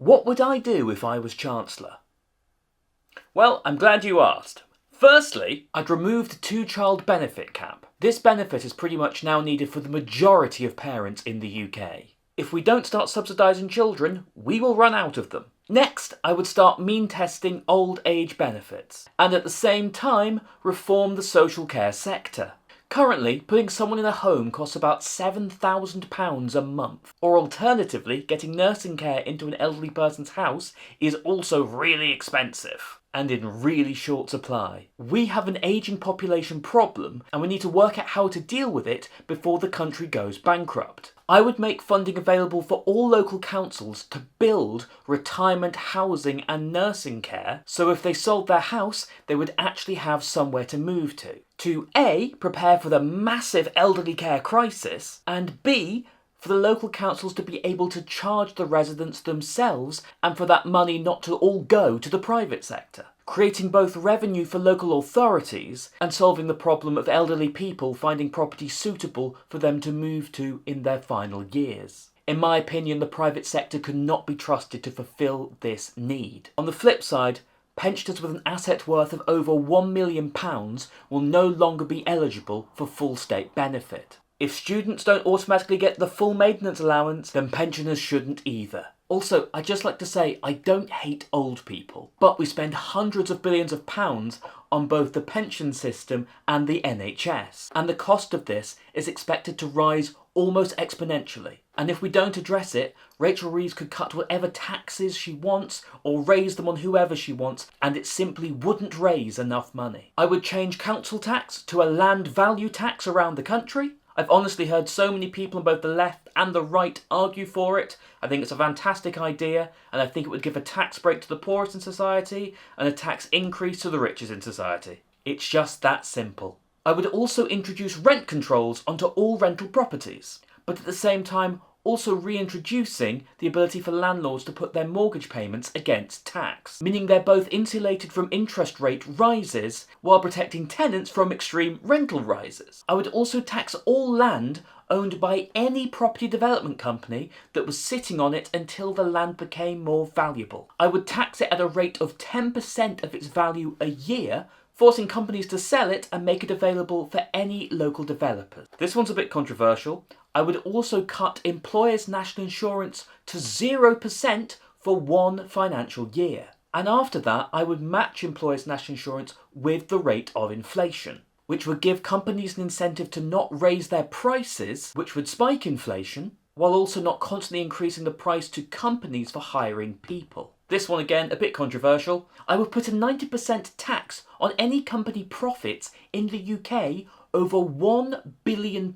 What would I do if I was Chancellor? Well, I'm glad you asked. Firstly, I'd remove the two-child benefit cap. This benefit is pretty much now needed for the majority of parents in the UK. If we don't start subsidising children, we will run out of them. Next, I would start mean testing old age benefits, and at the same time, reform the social care sector. Currently, putting someone in a home costs about £7,000 a month, or alternatively, getting nursing care into an elderly person's house is also really expensive and in really short supply. We have an ageing population problem and we need to work out how to deal with it before the country goes bankrupt. I would make funding available for all local councils to build retirement housing and nursing care, so if they sold their house, they would actually have somewhere to move to A, prepare for the massive elderly care crisis, and B, for the local councils to be able to charge the residents themselves and for that money not to all go to the private sector, creating both revenue for local authorities and solving the problem of elderly people finding property suitable for them to move to in their final years. In my opinion, the private sector could not be trusted to fulfil this need. On the flip side, pensioners with an asset worth of over £1 million will no longer be eligible for full state benefit. If students don't automatically get the full maintenance allowance, then pensioners shouldn't either. Also, I'd just like to say I don't hate old people, but we spend hundreds of billions of pounds on both the pension system and the NHS, and the cost of this is expected to rise almost exponentially. And if we don't address it, Rachel Reeves could cut whatever taxes she wants or raise them on whoever she wants, and it simply wouldn't raise enough money. I would change council tax to a land value tax around the country. I've honestly heard so many people on both the left and the right argue for it. I think it's a fantastic idea, and I think it would give a tax break to the poorest in society and a tax increase to the richest in society. It's just that simple. I would also introduce rent controls onto all rental properties, but at the same time also reintroducing the ability for landlords to put their mortgage payments against tax, meaning they're both insulated from interest rate rises while protecting tenants from extreme rental rises. I would also tax all land owned by any property development company that was sitting on it until the land became more valuable. I would tax it at a rate of 10% of its value a year, forcing companies to sell it and make it available for any local developers. This one's a bit controversial. I would also cut employers' national insurance to 0% for 1 financial year. And after that, I would match employers' national insurance with the rate of inflation, which would give companies an incentive to not raise their prices, which would spike inflation, while also not constantly increasing the price to companies for hiring people. This one again, a bit controversial. I would put a 90% tax on any company profits in the UK over £1 billion.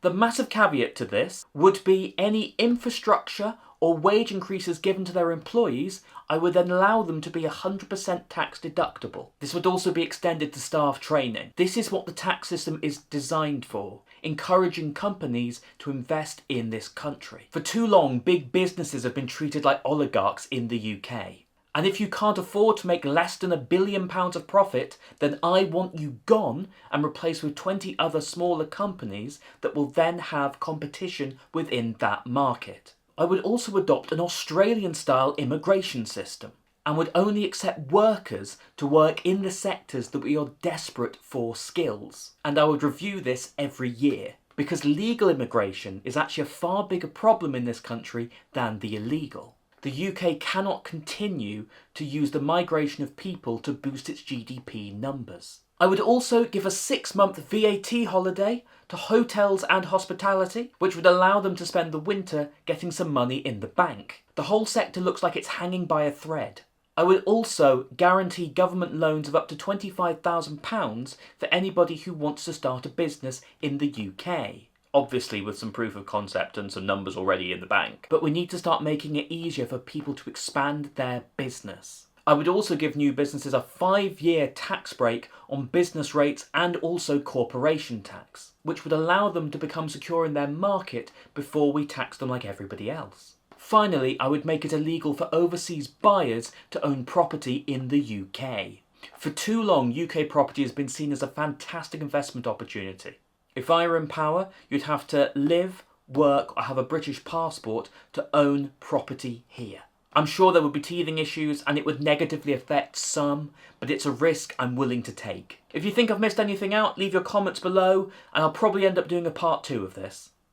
The massive caveat to this would be any infrastructure or wage increases given to their employees, I would then allow them to be 100% tax deductible. This would also be extended to staff training. This is what the tax system is designed for, encouraging companies to invest in this country. For too long, big businesses have been treated like oligarchs in the UK. And if you can't afford to make less than £1 billion of profit, then I want you gone and replaced with 20 other smaller companies that will then have competition within that market. I would also adopt an Australian-style immigration system and would only accept workers to work in the sectors that we are desperate for skills. And I would review this every year, because legal immigration is actually a far bigger problem in this country than the illegal. The UK cannot continue to use the migration of people to boost its GDP numbers. I would also give a 6-month VAT holiday to hotels and hospitality, which would allow them to spend the winter getting some money in the bank. The whole sector looks like it's hanging by a thread. I would also guarantee government loans of up to £25,000 for anybody who wants to start a business in the UK. Obviously with some proof of concept and some numbers already in the bank. But we need to start making it easier for people to expand their business. I would also give new businesses a 5-year tax break on business rates and also corporation tax, which would allow them to become secure in their market before we tax them like everybody else. Finally, I would make it illegal for overseas buyers to own property in the UK. For too long, UK property has been seen as a fantastic investment opportunity. If I were in power, you'd have to live, work, or have a British passport to own property here. I'm sure there would be teething issues and it would negatively affect some, but it's a risk I'm willing to take. If you think I've missed anything out, leave your comments below and I'll probably end up doing a part 2 of this.